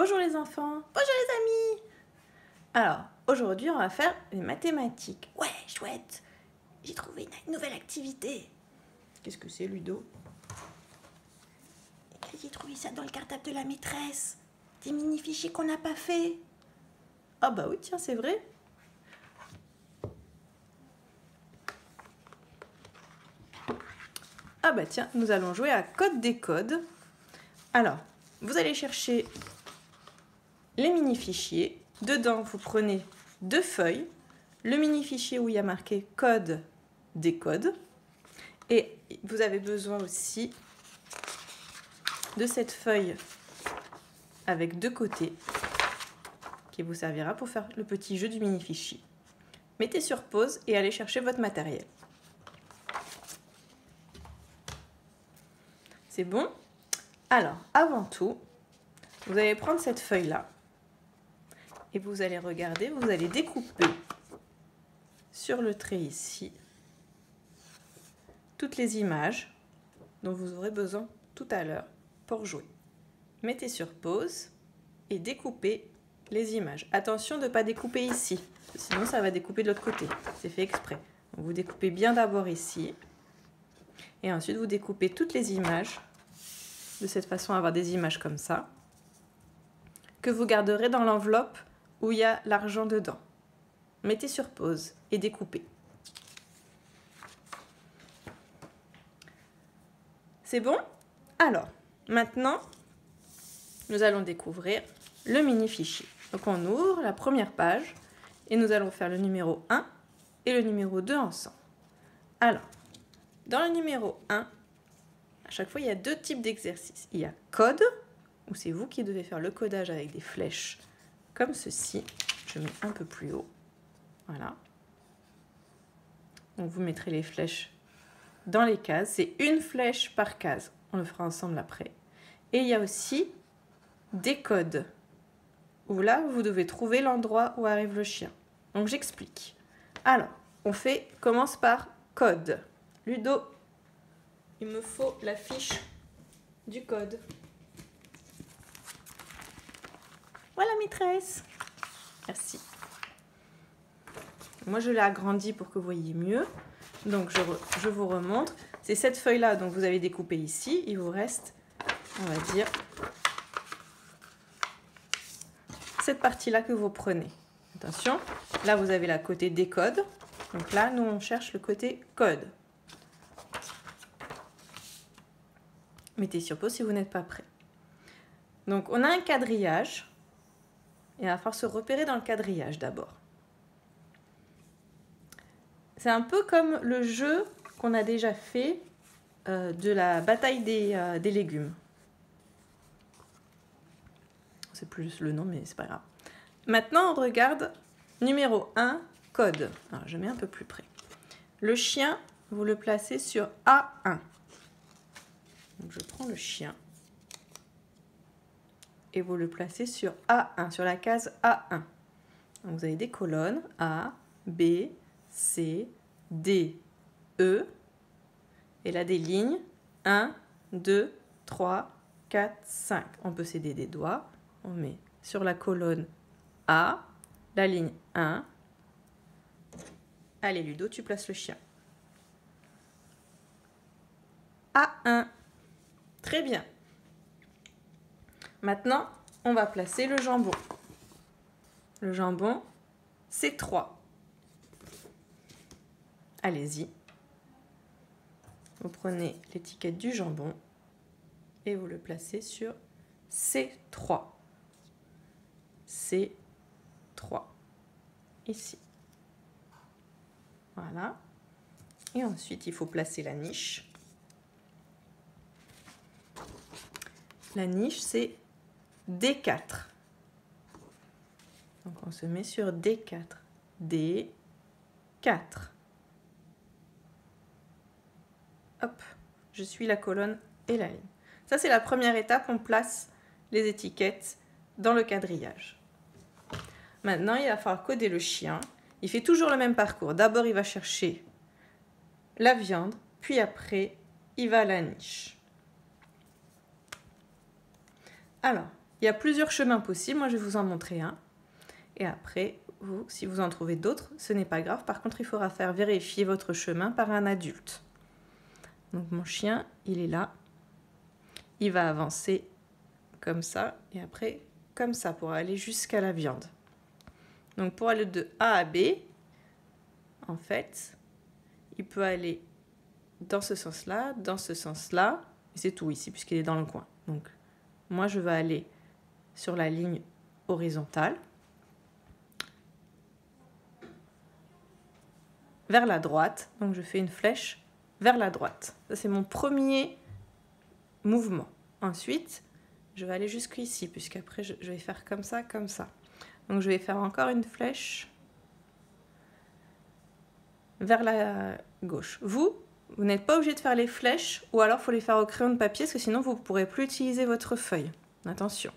Bonjour les enfants. Bonjour les amis. Alors, aujourd'hui, on va faire les mathématiques. Ouais, chouette. J'ai trouvé une nouvelle activité. Qu'est-ce que c'est, Ludo? J'ai trouvé ça dans le cartable de la maîtresse. Des mini-fichiers qu'on n'a pas fait. Ah bah oui, tiens, c'est vrai. Ah bah tiens, nous allons jouer à code décode. Alors, vous allez chercher les mini-fichiers. Dedans, vous prenez 2 feuilles. Le mini-fichier où il y a marqué code décode. Et vous avez besoin aussi de cette feuille avec 2 côtés qui vous servira pour faire le petit jeu du mini-fichier. Mettez sur pause et allez chercher votre matériel. C'est bon? Alors, avant tout, vous allez prendre cette feuille-là et vous allez regarder, vous allez découper sur le trait ici toutes les images dont vous aurez besoin tout à l'heure pour jouer. Mettez sur pause et découpez les images. Attention de ne pas découper ici, sinon ça va découper de l'autre côté. C'est fait exprès. Donc vous découpez bien d'abord ici et ensuite vous découpez toutes les images de cette façon, avoir des images comme ça que vous garderez dans l'enveloppe où il y a l'argent dedans. Mettez sur pause et découpez. C'est bon? Alors, maintenant, nous allons découvrir le mini-fichier. Donc on ouvre la première page et nous allons faire le numéro 1 et le numéro 2 ensemble. Alors, dans le numéro 1, à chaque fois, il y a 2 types d'exercices. Il y a code, où c'est vous qui devez faire le codage avec des flèches comme ceci. Je mets un peu plus haut. Voilà. Donc vous mettrez les flèches dans les cases. C'est une flèche par case. On le fera ensemble après. Et il y a aussi décode, où là, vous devez trouver l'endroit où arrive le chien. Donc j'explique. Alors, on commence par code. Ludo, il me faut la fiche du code. Voilà, maîtresse. Merci. Moi, je l'ai agrandi pour que vous voyez mieux. Donc, je vous remontre. C'est cette feuille-là dont vous avez découpé ici. Il vous reste, on va dire, cette partie-là que vous prenez. Attention, là, vous avez la côté décode. Donc là, nous, on cherche le côté code. Mettez sur pause si vous n'êtes pas prêt. Donc, on a un quadrillage. Et il va falloir se repérer dans le quadrillage d'abord. C'est un peu comme le jeu qu'on a déjà fait de la bataille des légumes. C'est plus le nom, mais c'est pas grave. Maintenant, on regarde numéro 1, code. Alors, je mets un peu plus près. Le chien, vous le placez sur A1. Donc, je prends le chien. Et vous le placez sur A1, sur la case A1. Donc vous avez des colonnes A, B, C, D, E. Et là des lignes 1, 2, 3, 4, 5. On peut s'aider des doigts. On met sur la colonne A, la ligne 1. Allez Ludo, tu places le chien. A1. Très bien. Maintenant, on va placer le jambon. Le jambon, c'est 3. Allez-y. Vous prenez l'étiquette du jambon et vous le placez sur C3. C3. Ici. Voilà. Et ensuite, il faut placer la niche. La niche, c'est D4. Donc on se met sur D4. D4. Hop, je suis la colonne et la ligne. Ça, c'est la première étape, on place les étiquettes dans le quadrillage. Maintenant, il va falloir coder le chien. Il fait toujours le même parcours. D'abord, il va chercher la viande, puis après, il va à la niche. Alors, Il y a plusieurs chemins possibles, moi je vais vous en montrer un. Et après, vous, si vous en trouvez d'autres, ce n'est pas grave. Par contre, il faudra faire vérifier votre chemin par un adulte. Donc mon chien, il est là. Il va avancer comme ça et après comme ça pour aller jusqu'à la viande. Donc pour aller de A à B, en fait, il peut aller dans ce sens-là, et c'est tout ici puisqu'il est dans le coin. Donc moi je vais aller sur la ligne horizontale, vers la droite, donc je fais une flèche vers la droite. Ça c'est mon premier mouvement. Ensuite, je vais aller jusqu'ici, puisqu'après je vais faire comme ça, comme ça. Donc je vais faire encore une flèche vers la gauche. Vous n'êtes pas obligé de faire les flèches, ou alors il faut les faire au crayon de papier, parce que sinon vous ne pourrez plus utiliser votre feuille. Attention.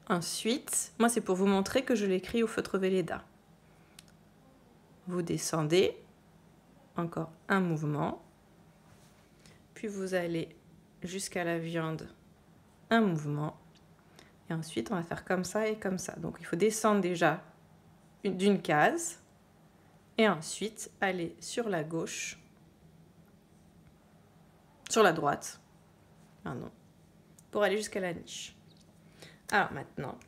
Ensuite, moi c'est pour vous montrer que je l'écris au feutre Velleda. Vous descendez, encore un mouvement, puis vous allez jusqu'à la viande, un mouvement, et ensuite on va faire comme ça et comme ça. Donc il faut descendre déjà d'une case, et ensuite aller sur la gauche, sur la droite, pardon, pour aller jusqu'à la niche. Alors maintenant,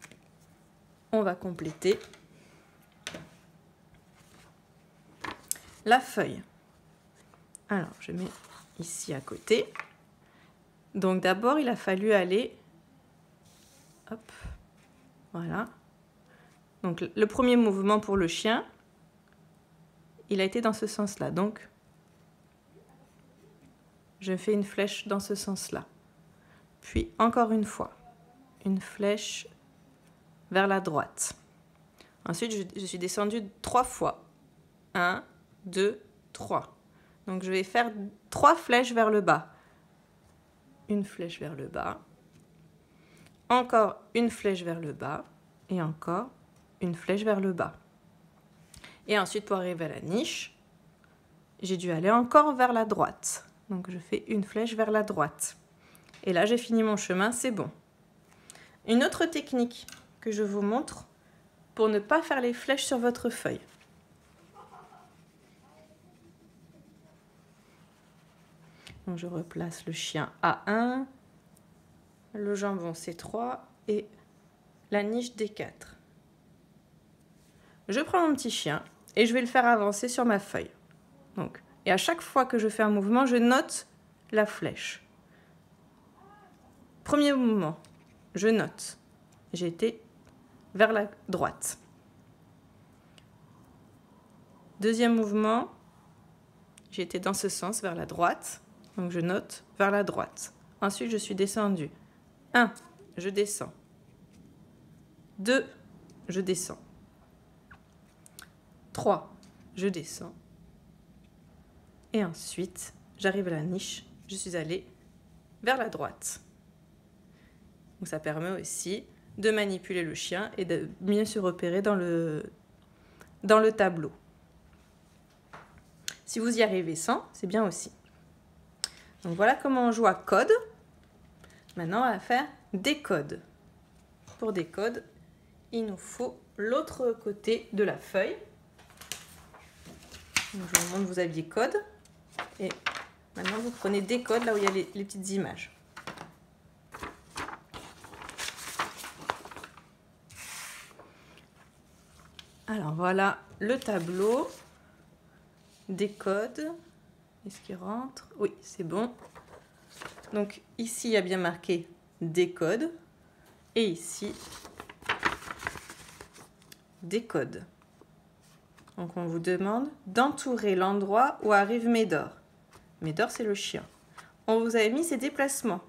on va compléter la feuille. Alors je mets ici à côté. Donc d'abord il a fallu aller, hop, voilà. Donc le premier mouvement pour le chien, il a été dans ce sens-là. Donc je fais une flèche dans ce sens-là. Puis encore une fois, une flèche vers la droite. Ensuite je suis descendue 3 fois. 1, 2, 3. Donc je vais faire 3 flèches vers le bas. Une flèche vers le bas. Encore une flèche vers le bas. Et encore une flèche vers le bas. Et ensuite pour arriver à la niche, j'ai dû aller encore vers la droite. Donc je fais une flèche vers la droite. Et là j'ai fini mon chemin, c'est bon. Une autre technique que je vous montre pour ne pas faire les flèches sur votre feuille. Donc je replace le chien A1, le jambon C3 et la niche D4. Je prends mon petit chien et je vais le faire avancer sur ma feuille. Donc, et à chaque fois que je fais un mouvement, je note la flèche. Premier mouvement, je note. J'ai été vers la droite. Deuxième mouvement, j'ai été dans ce sens, vers la droite. Donc je note vers la droite. Ensuite, je suis descendue. 1, je descends. 2, je descends. 3, je descends. Et ensuite, j'arrive à la niche. Je suis allée vers la droite. Donc ça permet aussi de manipuler le chien et de mieux se repérer dans le tableau. Si vous y arrivez sans, c'est bien aussi. Donc voilà comment on joue à code. Maintenant, on va faire des codes. Pour des codes, il nous faut l'autre côté de la feuille. Donc, je vous montre, vous aviez code. Et maintenant, vous prenez des codes là où il y a les petites images. Alors voilà le tableau des codes. Est-ce qu'il rentre? Oui, c'est bon. Donc ici, il y a bien marqué des codes. Et ici, des codes. Donc on vous demande d'entourer l'endroit où arrive Médor. Médor, c'est le chien. On vous a mis ses déplacements.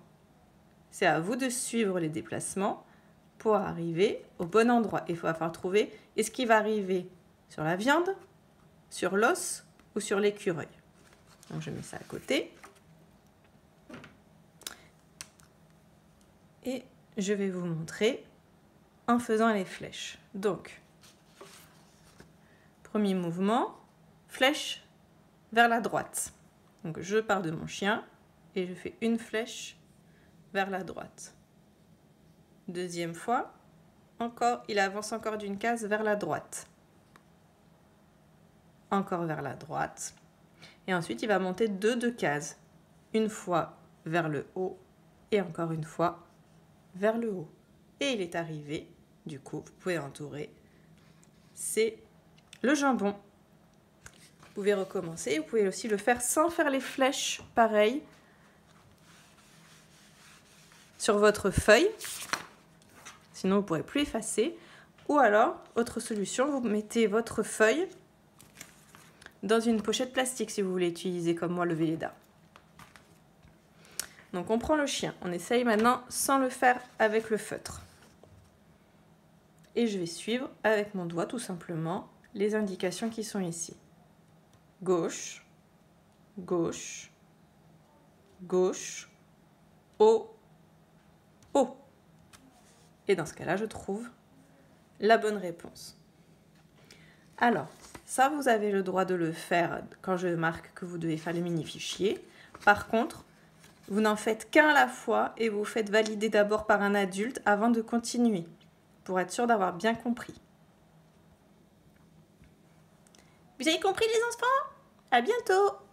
C'est à vous de suivre les déplacements pour arriver au bon endroit. Il va falloir trouver, est-ce qu'il va arriver sur la viande, sur l'os ou sur l'écureuil. Donc je mets ça à côté. Et je vais vous montrer en faisant les flèches. Donc, premier mouvement, flèche vers la droite. Donc je pars de mon chien et je fais une flèche vers la droite. Deuxième fois, encore, il avance encore d'une case vers la droite. Encore vers la droite. Et ensuite, il va monter de cases. Une fois vers le haut et encore une fois vers le haut. Et il est arrivé, du coup, vous pouvez entourer, c'est le jambon. Vous pouvez recommencer, vous pouvez aussi le faire sans faire les flèches, pareil, sur votre feuille. Sinon, vous ne pourrez plus effacer. Ou alors, autre solution, vous mettez votre feuille dans une pochette plastique si vous voulez utiliser comme moi le Velleda. Donc on prend le chien, on essaye maintenant sans le faire avec le feutre. Et je vais suivre avec mon doigt tout simplement les indications qui sont ici. Gauche, gauche, gauche, haut, haut. Et dans ce cas-là, je trouve la bonne réponse. Alors, ça, vous avez le droit de le faire quand je marque que vous devez faire les mini-fichiers. Par contre, vous n'en faites qu'un à la fois et vous faites valider d'abord par un adulte avant de continuer, pour être sûr d'avoir bien compris. Vous avez compris les enfants? À bientôt!